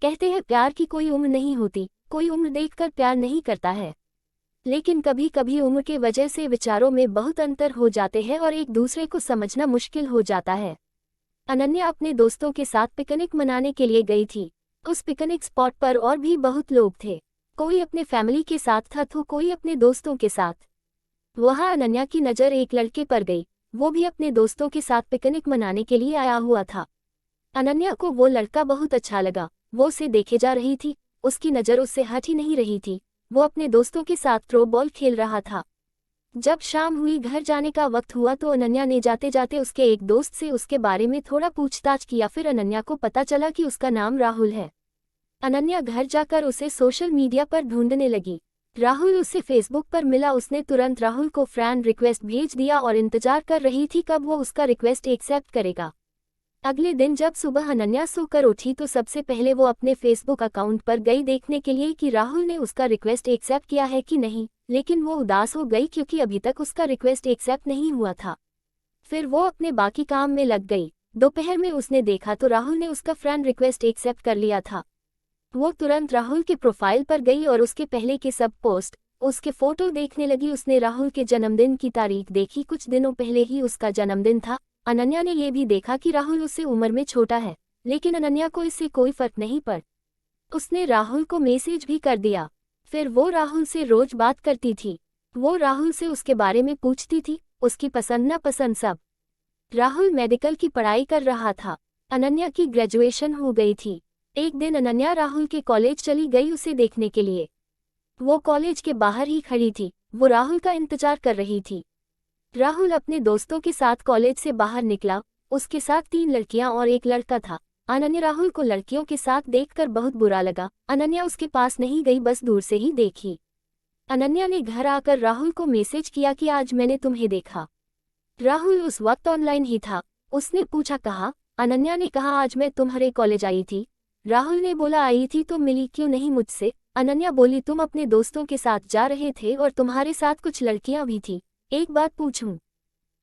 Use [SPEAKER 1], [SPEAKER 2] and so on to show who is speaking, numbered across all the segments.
[SPEAKER 1] कहते हैं प्यार की कोई उम्र नहीं होती, कोई उम्र देखकर प्यार नहीं करता है। लेकिन कभी कभी उम्र के वजह से विचारों में बहुत अंतर हो जाते हैं और एक दूसरे को समझना मुश्किल हो जाता है। अनन्या अपने दोस्तों के साथ पिकनिक मनाने के लिए गई थी। उस पिकनिक स्पॉट पर और भी बहुत लोग थे। कोई अपने फैमिली के साथ था तो कोई अपने दोस्तों के साथ। वहां अनन्या की नज़र एक लड़के पर गई। वो भी अपने दोस्तों के साथ पिकनिक मनाने के लिए आया हुआ था। अनन्या को वो लड़का बहुत अच्छा लगा। वो उसे देखे जा रही थी, उसकी नज़र उससे हट ही नहीं रही थी। वो अपने दोस्तों के साथ थ्रो बॉल खेल रहा था। जब शाम हुई, घर जाने का वक्त हुआ तो अनन्या ने जाते जाते उसके एक दोस्त से उसके बारे में थोड़ा पूछताछ किया। फिर अनन्या को पता चला कि उसका नाम राहुल है। अनन्या घर जाकर उसे सोशल मीडिया पर ढूंढने लगी। राहुल उसे फेसबुक पर मिला। उसने तुरंत राहुल को फ्रेंड रिक्वेस्ट भेज दिया और इंतजार कर रही थी कब वो उसका रिक्वेस्ट एक्सेप्ट करेगा। अगले दिन जब सुबह अनन्या सोकर उठी तो सबसे पहले वो अपने फेसबुक अकाउंट पर गई देखने के लिए कि राहुल ने उसका रिक्वेस्ट एक्सेप्ट किया है कि नहीं, लेकिन वो उदास हो गई क्योंकि अभी तक उसका रिक्वेस्ट एक्सेप्ट नहीं हुआ था। फिर वो अपने बाकी काम में लग गई। दोपहर में उसने देखा तो राहुल ने उसका फ्रेंड रिक्वेस्ट एक्सेप्ट कर लिया था। वो तुरंत राहुल के प्रोफाइल पर गई और उसके पहले के सब पोस्ट, उसके फोटो देखने लगी। उसने राहुल के जन्मदिन की तारीख देखी। कुछ दिनों पहले ही उसका जन्मदिन था। अनन्या ने यह भी देखा कि राहुल उससे उम्र में छोटा है, लेकिन अनन्या को इससे कोई फर्क नहीं पड़ा। उसने राहुल को मैसेज भी कर दिया। फिर वो राहुल से रोज बात करती थी। वो राहुल से उसके बारे में पूछती थी, उसकी पसंद नापसंद सब। राहुल मेडिकल की पढ़ाई कर रहा था। अनन्या की ग्रेजुएशन हो गई थी। एक दिन अनन्या राहुल के कॉलेज चली गई उसे देखने के लिए। वो कॉलेज के बाहर ही खड़ी थी। वो राहुल का इंतजार कर रही थी। राहुल अपने दोस्तों के साथ कॉलेज से बाहर निकला। उसके साथ 3 लड़कियां और एक लड़का था। अनन्या राहुल को लड़कियों के साथ देखकर बहुत बुरा लगा। अनन्या उसके पास नहीं गई, बस दूर से ही देखी। अनन्या ने घर आकर राहुल को मैसेज किया कि आज मैंने तुम्हें देखा। राहुल उस वक्त ऑनलाइन ही था। उसने पूछा कहाँ? अनन्या ने कहा आज मैं तुम्हारे कॉलेज आई थी। राहुल ने बोला आई थी तो मिली क्यों नहीं मुझसे? अनन्या बोली तुम अपने दोस्तों के साथ जा रहे थे और तुम्हारे साथ कुछ लड़कियां भी थी, एक बात पूछूं?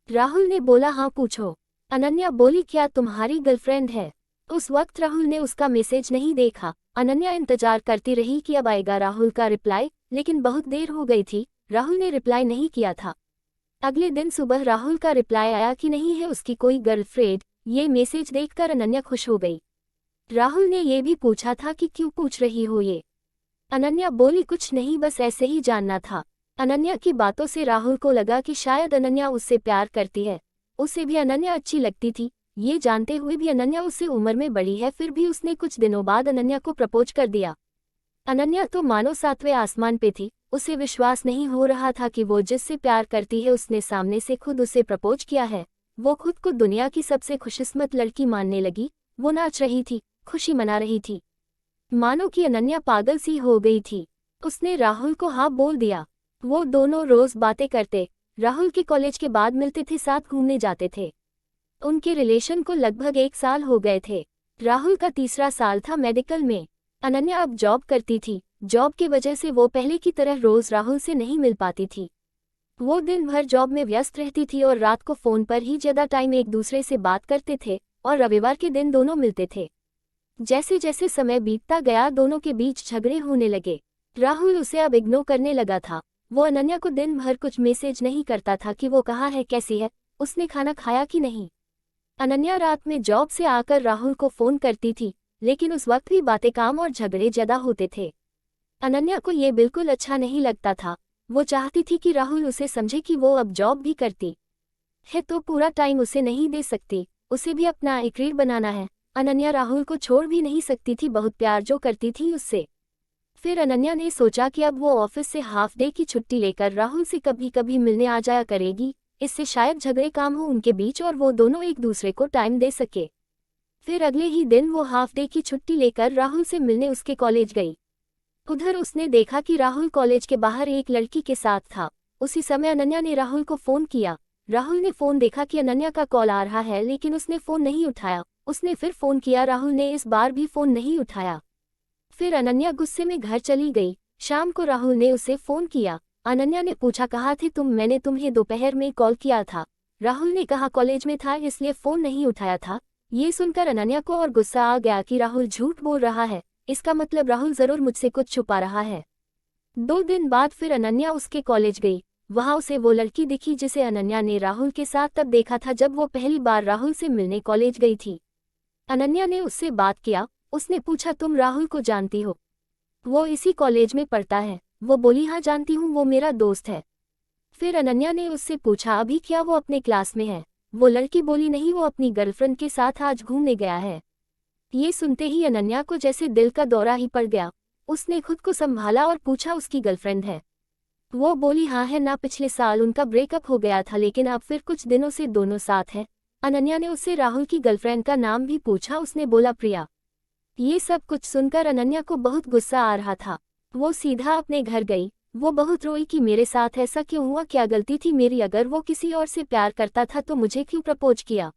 [SPEAKER 1] राहुल ने बोला हाँ पूछो। अनन्या बोली क्या तुम्हारी गर्लफ्रेंड है? उस वक्त राहुल ने उसका मैसेज नहीं देखा। अनन्या इंतजार करती रही कि अब आएगा राहुल का रिप्लाई, लेकिन बहुत देर हो गई थी। राहुल ने रिप्लाई नहीं किया था। अगले दिन सुबह राहुल का रिप्लाई आया कि नहीं है उसकी कोई गर्लफ्रेंड। ये मैसेज देखकर अनन्या खुश हो गई। राहुल ने ये भी पूछा था कि क्यों पूछ रही हो ये? अनन्या बोली कुछ नहीं, बस ऐसे ही जानना था। अनन्या की बातों से राहुल को लगा कि शायद अनन्या उससे प्यार करती है। उसे भी अनन्या अच्छी लगती थी। ये जानते हुए भी अनन्या उससे उम्र में बड़ी है, फिर भी उसने कुछ दिनों बाद अनन्या को प्रपोज कर दिया। अनन्या तो मानो 7वें आसमान पे थी। उसे विश्वास नहीं हो रहा था कि वो जिससे प्यार करती है उसने सामने से खुद उसे प्रपोज किया है। वो खुद को दुनिया की सबसे खुशकिस्मत लड़की मानने लगी। वो नाच रही थी, खुशी मना रही थी, मानो कि अनन्या पागल सी हो गई थी। उसने राहुल को हाँ बोल दिया। वो दोनों रोज बातें करते। राहुल के कॉलेज के बाद मिलते थे, साथ घूमने जाते थे। उनके रिलेशन को लगभग 1 साल हो गए थे। राहुल का 3रा साल था मेडिकल में। अनन्या अब जॉब करती थी। जॉब की वजह से वो पहले की तरह रोज राहुल से नहीं मिल पाती थी। वो दिन भर जॉब में व्यस्त रहती थी और रात को फोन पर ही ज्यादा टाइम एक दूसरे से बात करते थे और रविवार के दिन दोनों मिलते थे। जैसे जैसे समय बीतता गया दोनों के बीच झगड़े होने लगे। राहुल उसे अब इग्नोर करने लगा था। वो अनन्या को दिन भर कुछ मैसेज नहीं करता था कि वो कहाँ है, कैसी है, उसने खाना खाया कि नहीं। अनन्या रात में जॉब से आकर राहुल को फोन करती थी, लेकिन उस वक्त भी बातें काम और झगड़े ज्यादा होते थे। अनन्या को ये बिल्कुल अच्छा नहीं लगता था। वो चाहती थी कि राहुल उसे समझे कि वो अब जॉब भी करती है तो पूरा टाइम उसे नहीं दे सकती, उसे भी अपना एक करियर बनाना है। अनन्या राहुल को छोड़ भी नहीं सकती थी, बहुत प्यार जो करती थी उससे। फिर अनन्या ने सोचा कि अब वो ऑफिस से हाफ डे की छुट्टी लेकर राहुल से कभी कभी मिलने आ जाया करेगी। इससे शायद झगड़े काम हो उनके बीच और वो दोनों एक दूसरे को टाइम दे सके। फिर अगले ही दिन वो हाफ डे की छुट्टी लेकर राहुल से मिलने उसके कॉलेज गई। उधर उसने देखा कि राहुल कॉलेज के बाहर एक लड़की के साथ था। उसी समय अनन्या ने राहुल को फोन किया। राहुल ने फोन देखा कि अनन्या का कॉल आ रहा है, लेकिन उसने फोन नहीं उठाया। उसने फिर फोन किया, राहुल ने इस बार भी फोन नहीं उठाया। फिर अनन्या गुस्से में घर चली गई। शाम को राहुल ने उसे फोन किया। अनन्या ने पूछा कहाँ थे तुम, मैंने तुम्हें दोपहर में कॉल किया था। राहुल ने कहा कॉलेज में था इसलिए फोन नहीं उठाया था। ये सुनकर अनन्या को और गुस्सा आ गया कि राहुल झूठ बोल रहा है, इसका मतलब राहुल जरूर मुझसे कुछ छुपा रहा है। 2 दिन बाद फिर अनन्या उसके कॉलेज गई। वहां उसे वो लड़की दिखी जिसे अनन्या ने राहुल के साथ तब देखा था जब वो पहली बार राहुल से मिलने कॉलेज गई थी। अनन्या ने उससे बात किया। उसने पूछा, तुम राहुल को जानती हो? वो इसी कॉलेज में पढ़ता है। वो बोली, हाँ जानती हूँ, वो मेरा दोस्त है। फिर अनन्या ने उससे पूछा, अभी क्या वो अपने क्लास में है? वो लड़की बोली, नहीं, वो अपनी गर्लफ्रेंड के साथ आज घूमने गया है। ये सुनते ही अनन्या को जैसे दिल का दौरा ही पड़ गया। उसने खुद को संभाला और पूछा, उसकी गर्लफ्रेंड है? वो बोली, हाँ है ना, पिछले साल उनका ब्रेकअप हो गया था लेकिन अब फिर कुछ दिनों से दोनों साथ हैं। अनन्या ने उससे राहुल की गर्लफ्रेंड का नाम भी पूछा। उसने बोला, प्रिया। ये सब कुछ सुनकर अनन्या को बहुत गुस्सा आ रहा था। वो सीधा अपने घर गई। वो बहुत रोई कि मेरे साथ ऐसा क्यों हुआ, क्या गलती थी मेरी? अगर वो किसी और से प्यार करता था तो मुझे क्यों प्रपोज किया?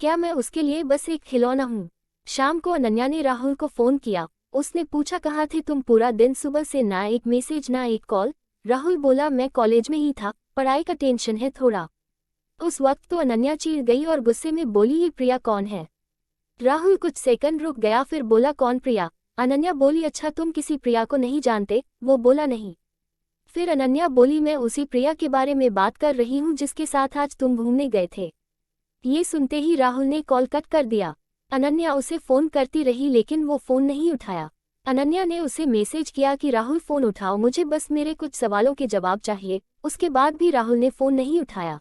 [SPEAKER 1] क्या मैं उसके लिए बस एक खिलौना हूँ? शाम को अनन्या ने राहुल को फोन किया। उसने पूछा, कहाँ थे तुम पूरा दिन? सुबह से ना एक मैसेज ना एक कॉल। राहुल बोला, मैं कॉलेज में ही था, पढ़ाई का टेंशन है थोड़ा। उस वक्त तो अनन्या चीड़ गई और गुस्से में बोली, ये प्रिया कौन है? राहुल कुछ सेकंड रुक गया, फिर बोला, कौन प्रिया? अनन्या बोली, अच्छा तुम किसी प्रिया को नहीं जानते? वो बोला, नहीं। फिर अनन्या बोली, मैं उसी प्रिया के बारे में बात कर रही हूँ जिसके साथ आज तुम घूमने गए थे। ये सुनते ही राहुल ने कॉल कट कर दिया। अनन्या उसे फोन करती रही लेकिन वो फोन नहीं उठाया। अनन्या ने उसे मैसेज किया कि राहुल फोन उठाओ, मुझे बस मेरे कुछ सवालों के जवाब चाहिए। उसके बाद भी राहुल ने फोन नहीं उठाया।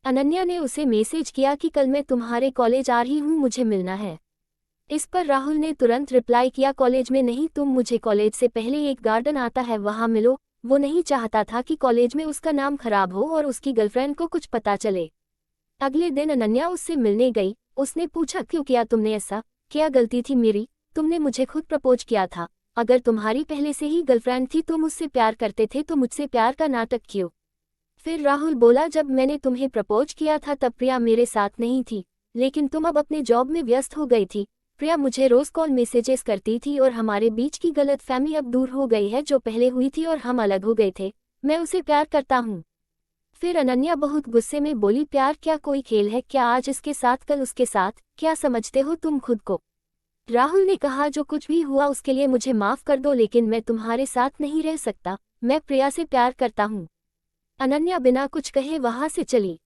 [SPEAKER 1] अनन्या ने उसे मैसेज किया कि कल मैं तुम्हारे कॉलेज आ रही हूँ, मुझे मिलना है। इस पर राहुल ने तुरंत रिप्लाई किया, कॉलेज में नहीं, तुम मुझे कॉलेज से पहले एक गार्डन आता है वहां मिलो। वो नहीं चाहता था कि कॉलेज में उसका नाम खराब हो और उसकी गर्लफ्रेंड को कुछ पता चले। अगले दिन अनन्या उससे मिलने गई। उसने पूछा, क्यों किया तुमने ऐसा? क्या गलती थी मेरी? तुमने मुझे खुद प्रपोज किया था। अगर तुम्हारी पहले से ही गर्लफ्रेंड थी तो मुझसे प्यार करते थे, तो मुझसे प्यार का नाटक क्यों? फिर राहुल बोला, जब मैंने तुम्हें प्रपोज किया था तब प्रिया मेरे साथ नहीं थी, लेकिन तुम अब अपने जॉब में व्यस्त हो गई थी। प्रिया मुझे रोज कॉल मैसेजेस करती थी और हमारे बीच की गलतफहमी अब दूर हो गई है, जो पहले हुई थी, और हम अलग हो गए थे। मैं उसे प्यार करता हूँ। फिर अनन्या बहुत गुस्से में बोली, प्यार क्या कोई खेल है क्या? आज इसके साथ कल उसके साथ, क्या समझते हो तुम खुद को? राहुल ने कहा, जो कुछ भी हुआ उसके लिए मुझे माफ कर दो, लेकिन मैं तुम्हारे साथ नहीं रह सकता। मैं प्रिया से प्यार करता हूँ। अनन्या बिना कुछ कहे वहां से चली।